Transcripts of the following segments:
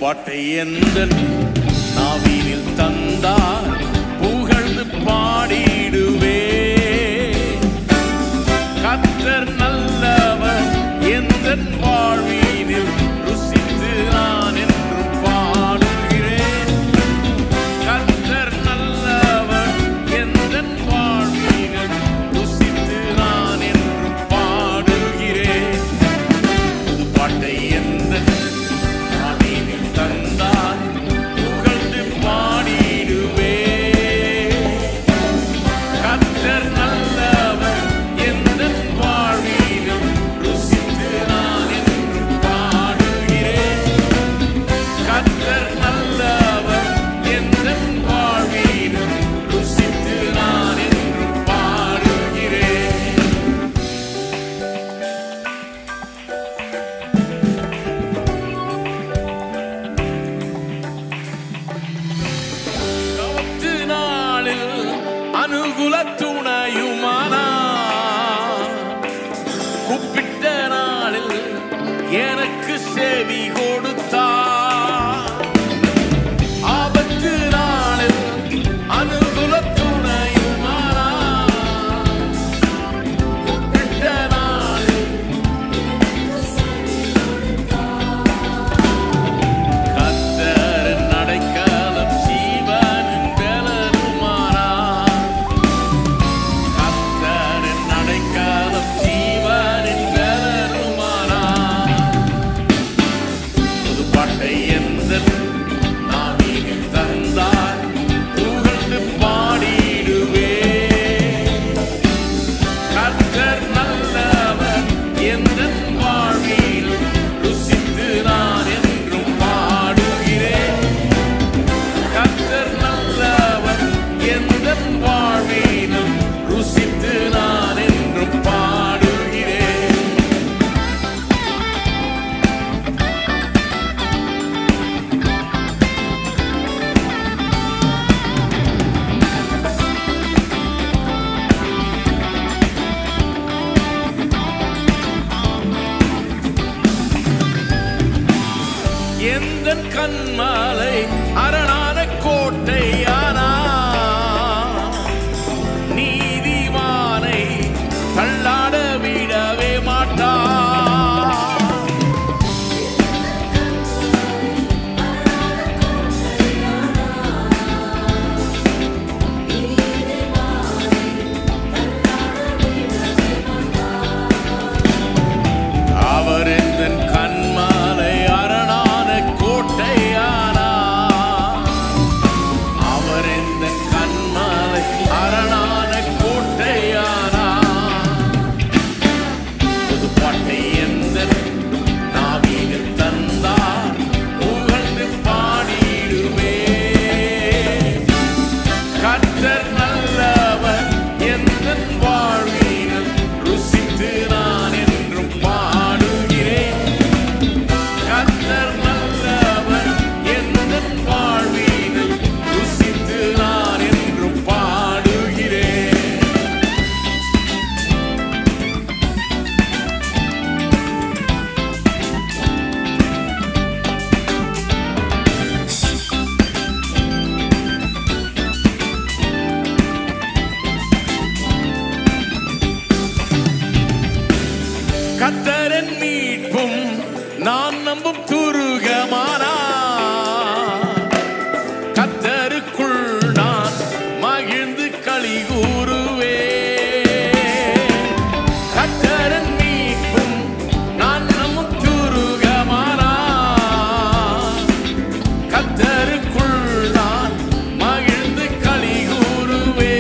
பாட்டை எந்தன் நாவினில் தந்தார் புகழ்ந்து பாடிடுவே. கர்த்தர் நல்லவர் எந்தன் வாழ்வினில் ருசித்து நான் என்றும் பாடுகிறேன். கர்த்தர் நல்லவர் எந்தன் வாழ்வினில் ருசித்து நான் என்றும் பாடுகிறேன். புது பாட்டை எந்தன் நாவினில் தந்தார் புகழ்ந்து பாடிடுவே. கர்த்தர் நல்லவர் எந்தன் வாழ்வினில் ருசித்து நான் என்றும் பாடுகிறேன். கர்த்தர் நல்லவர் எந்தன் வாழ்வினில் ருசித்து நான் என்றும் பாடுகிறேன். ஆபத்து நாளில் அனுகூல துணையுமானா, கூப்பிட்ட நாளில் எனக்கு செவி கொடுத்தார். ஆபத்து நாளில் அனுகூல துணையுமானா, கூப்பிட்ட நாளில் கர்த்தரின் அடைக்கலம் ஜீவனின் பலனுமானார். கர்த்தரின் அடைக்கலம் ஜீவனின் பலனுமானார். புது பாட்டை எந்தன் நாவினில் தந்தார் புகழ்ந்து பாடிடுவே. கர்த்தர் நல்லவர் எந்தன் வாழ்வில் ருசித்து நான் என்றும் பாடுகிறேன். கர்த்தர் நல்லவர் எந்தன் வாழ்விலும் ருசித்து நான் என்றும் பாடுகிறேன். எந்தன் கண்மாலை அரணான கோட்டையானா, நீதிமானை தள்ளாட விடவே மாட்டார். அவர் எந்தன் கண்மாலை அரணான கோட்டையானா, அவர் எந்தன் கண்மாலை அரணான கோட்டையானா. புது பாட்டை எந்தன் நாவினில் தந்தார் புகழ்ந்து பாடிடுவே. கர்த்தர் நல்லவர் எந்தன் வாழ்வினில் ருசித்து நான் என்றும் பாடுகிறேன். கர்த்தர் நல்லவர் எந்தன் வாழ்வினில் ருசித்து நான் என்றும் பாடுகிறேன். கர்த்தரின் மீட்பும் நான் நம்பும் துருகமானா, கர்த்தருக்குள் நான் மகிழ்ந்து களி கூறுவே. கர்த்தரின் மீட்பும் நான் நம்பும் துருகமானா, கர்த்தருக்குள் நான் மகிழ்ந்து களி கூறுவே.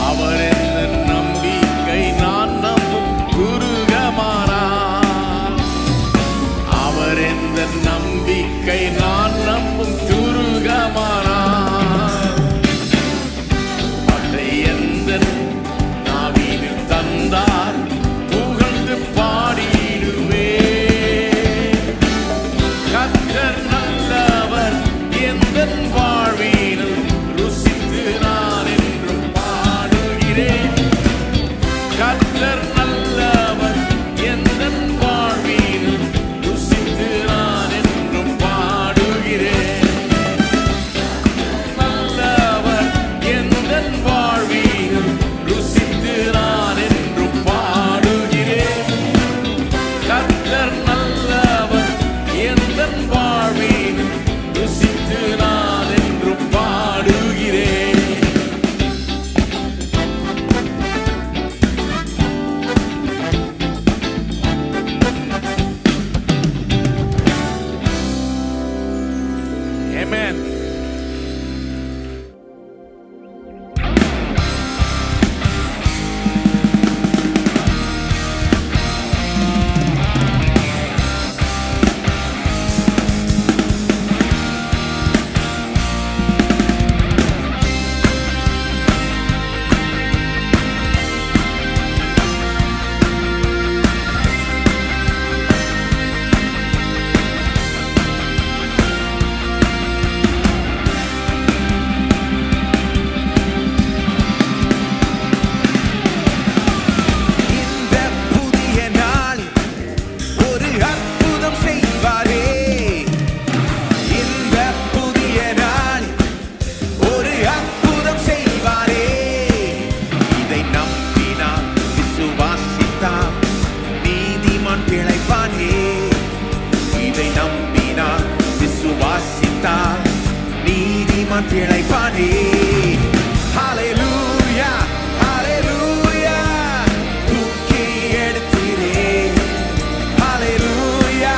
அவர் எந்தன் நம்பிக்கை நான் நம்பும் துருகமானார். அவர் எந்தன் நம்பிக்கை நான் நம்பும் துருகமானார். பாட்டை எந்தன் நாவினில் தந்தார் புகழ்ந்து பாடிடுவே. கர்த்தர் நல்லவர் எந்தன் வாழ்வினில் ருசித்து நான் என்றும் பாடுகிறேன். கர்த்தர் நல்லவர் எந்தன் வாழ்வினில் ருசித்து நான் நீதிமான் பிழைப்பானே. ஹல்லேலூயா ஹல்லேலூயா தூக்கி எடுத்தீரே. ஹல்லேலூயா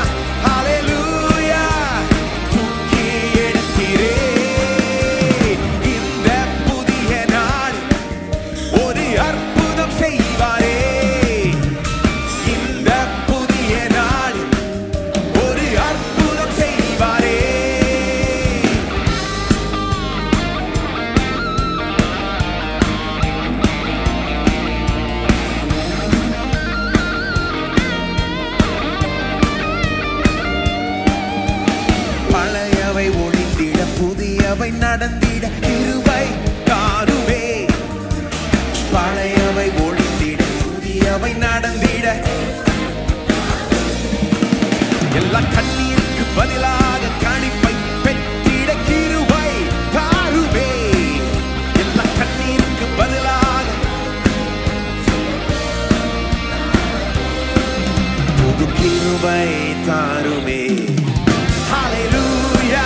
ஹல்லேலூயா தூக்கி எடுத்தீரே. இந்த புதிய நாள் ஒரு அற்புதம் செய்வாரே. இந்த புதிய நாள் ஒரு அற்புதம் செய்வாரே. பழையவை ஒளிந்திட புதியவை நடந்திட கிருபை தாருவே. பழையவை ஒளிந்திட புதியவை நடந்திட எல்லா கண்ணீருக்கு பதிலாக கணிப்பை பெற்றிட கிருபை தாருவே. எல்லா கண்ணீருக்கு பதிலாக புது கிருபை தாருமே. ஹல்லேலூயா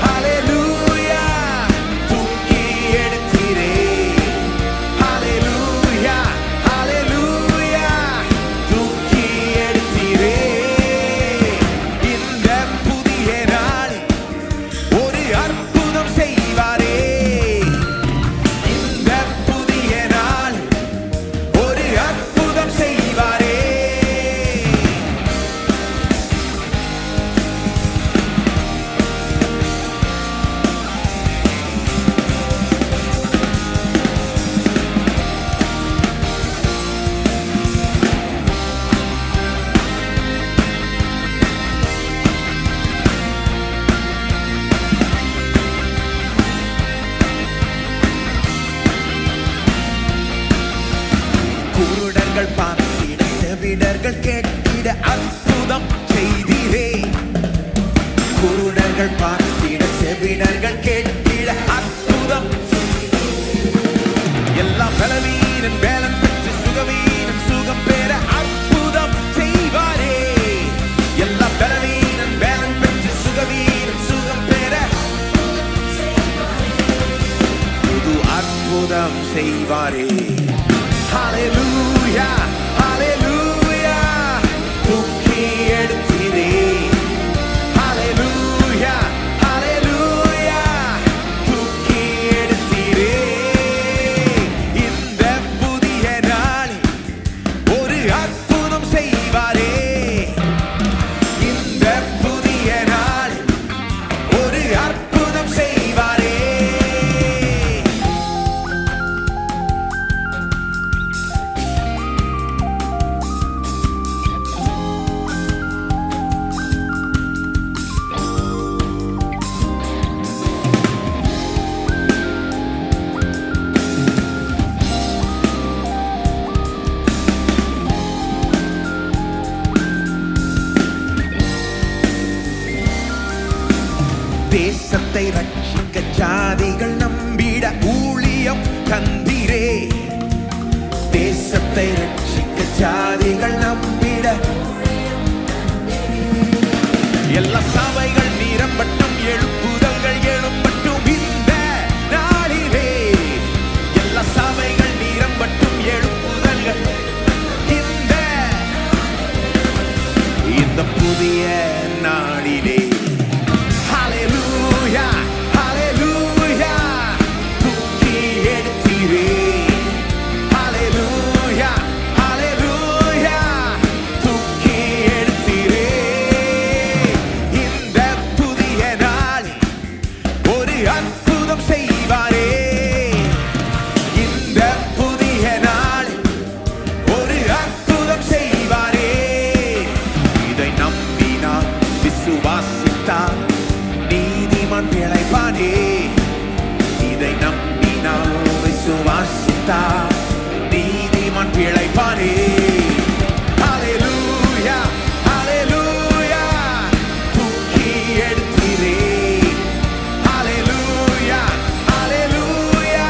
ஹல்லேலூயா தூக்கி எடுத்தீரே. ஹல்லேலூயா ஹல்லேலூயா தூக்கி எடுத்தீரே. இந்த புதிய நாள் ஒரு அற்புதம் செய்வாரே. இந்த புதிய நாள் ஒரு அற்புதம் செய்வாரே. குருடர்கள் பார்த்திட செவிடர்கள் கேட்டிட அற்புதம் செய்தீரே. குருடர்கள் பார்த்திட செவிடர்கள் கேட்டிட அற்புதம். எல்லா பலவீனன் வேலன் பெற்று சுகவீனன் சுகம் பெற அற்புதம் செய்வாரே. எல்லா பலவீனன் வேலன் பெற்று சுகவீனன் சுகம் பெற புது அற்புதம் செய்வாரே. ஹல்லேலூயா ஹல்லேலூயா தூக்கி எடுத்தீரே. ஹல்லேலூயா ஹல்லேலூயா தூக்கி எடுத்தீரே. இந்த புதிய நாள் ஒரு அற்புதம் செய்வாரே. இந்த புதிய நாள் ஒரு அற்புதம் செய்வாரே. தேசத்தை ரட்சிக்க ஜாதிகள் நம்பிட ஊழியம் தந்திரே. தேசத்தை ரட்சிக்க ஜாதிகள் நம்பிட எல்லா சபைகள் நிரம்பட்டும் எழுப்புதல்கள் எழும்பட்டும் இந்த நாளிலே. எல்லா சபைகள் நிரம்பட்டும் எழுப்புதல்கள் இந்த புதிய நாளிலே. ஹல்லேலூயா ஹல்லேலூயா தூக்கி எடுத்தீரே. ஹல்லேலூயா ஹல்லேலூயா தூக்கி எடுத்தீரே. இந்த புதிய நாள் ஒரு அற்புதம் செய்வாரே. இந்த புதிய நாள் ஒரு அற்புதம் செய்வாரே. இதை நம்பினார் விசுவாசித்தார் நீதிமான் பிழைப்பானே. இதை நம்பினார் விசுவாசித்தார் நீதிமான் பிழைப்பானே. ஹல்லேலூயா ஹல்லேலூயா தூக்கி எடுத்தீரே. ஹல்லேலூயா ஹல்லேலூயா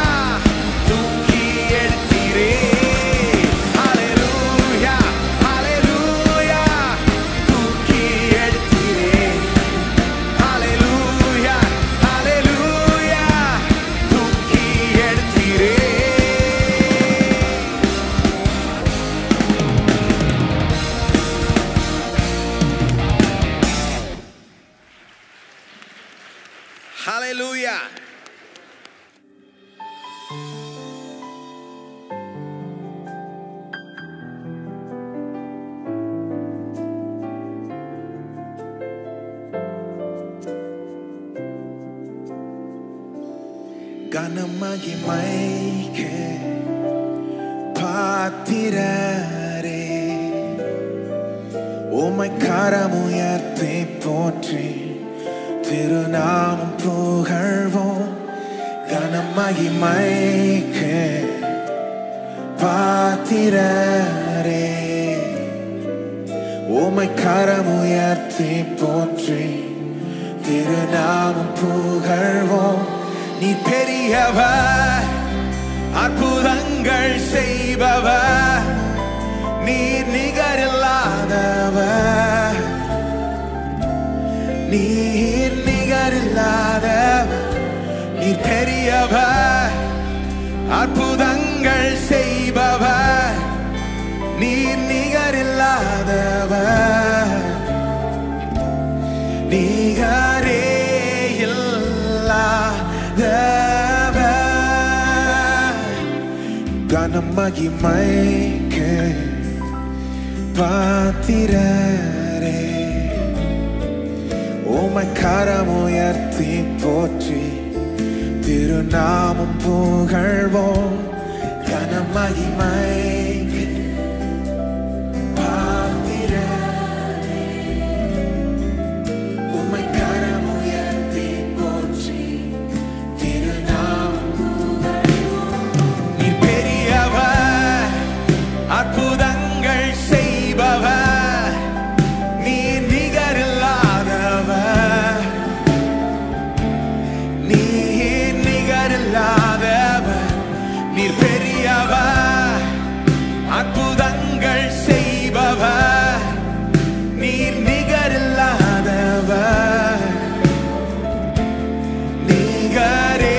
தூக்கி எடுத்தீரே. ஹல்லேலூயா ஹல்லேலூயா தூக்கி எடுத்தீரே. ஹல்லேலூயா ஹல்லேலூயா Hallelujah. கனமகிமைக்கே பாத்திரரே உம்மை கரமுயர்த்தி போற்றி திருநாமம் புகழ்வோம். கனமகிமைக்கே பாத்திரரே உம்மை கரமுயர்த்தி போற்றி திருநாமம் புகழ்வோம். நீ பெரியவர், அற்புதங்கள் செய்பவர், நீர் நிகரில்லாதவர், நீர் நிகரில்லாதவர். நீர் பெரியவர், அற்புதங்கள் செய்பவர், நீர் நிகரில்லாதவர், நிகரே கனமகிமைக்கே பாத்திரரே உம்மை கரமுயர்த்தி போற்றி திருநாமம் புகழ்வோம். கனமகிமைக்கே பாத்திரரே உம்மை கரமுயர்த்தி போற்றி திருநாமம் புகழ்வோம். நீர் பெரியவர், அற்புதங்கள் செய்பவர், நீர் நிகரில்லாதவர், நீர் நிகரில்லாதவர். நீர் பெரியவர், அற்புதங்கள் செய்பவர், நீர் நிகரில்லாதவர், நிகரே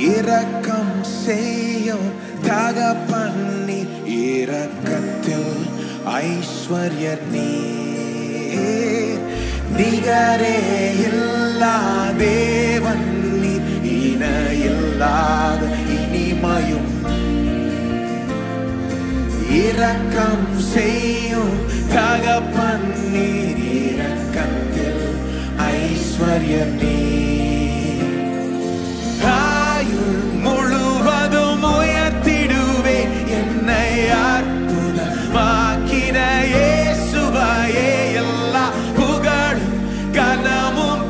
இரக்கம் செய்யும் தகப்பன் நீ, இரக்கத்தில் ஐஸ்வர்யர் நீ, நிகரே இல்லா தேவன் நீ, இணையில்லாத இனிமையும் இரக்கம் செய்யும் தகப்பன் நீர், இரக்கத்தில் ஐஸ்வர்யர் நீ. ஆயுள் முழுவதும் உயர்த்திடுவே என்னை அற்புதமாக்கின இயேசுவையே, எல்லா புகழும் கனமும்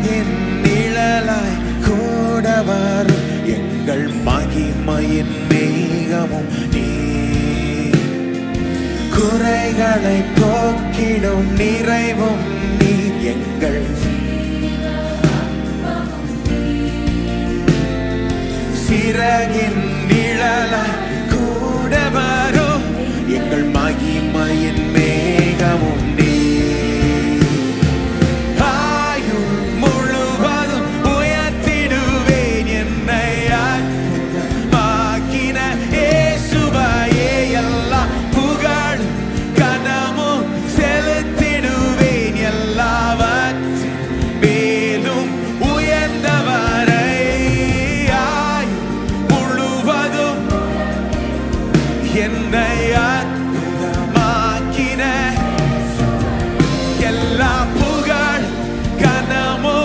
சிறகின் நிழலாய் கூட வரும் எங்கள் மகிமையின் மேகமும் நீ. குறைகளை போக்கிடும் நிறைவும் நீ. எங்கள் சிறகின் நிழலாய் கூட வரும் எங்கள் மகிமையின் மேகமும் நீ. ஆயுள் முழுவதும் உயர்த்திடுவேன் என்னை ஆக்கின இயேசுவையே. எல்லா புகழும் கனமும் செலுத்திடுவேன் எல்லாவற்றின் மேலும் உயர்ந்தவரை. என்னை அற்புதமாக்கின எல்லா புகழ் கனமோ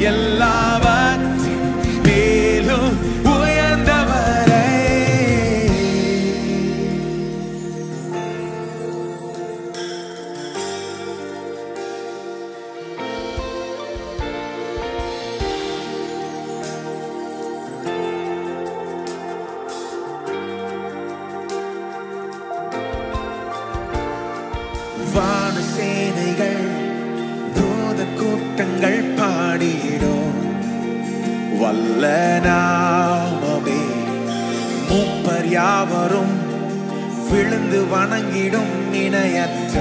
எல்லாவற்றின் மேலும் உயர்ந்தவரை. வான சேனைகள் தூத கூட்டங்கள் பாடிடும் வல்ல நாமமே. மூப்பர் யாவரும் விழுந்து வணங்கிடும் இணையற்ற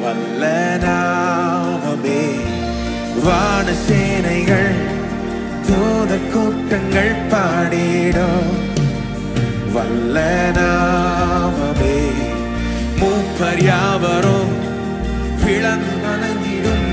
வல்ல நாமமே. வான சேனைகள் தூத கூட்டங்கள் பாடிடும் வல்ல நாமமே. மூப்பர் யாவரும் விழுந்து வணங்கிடும்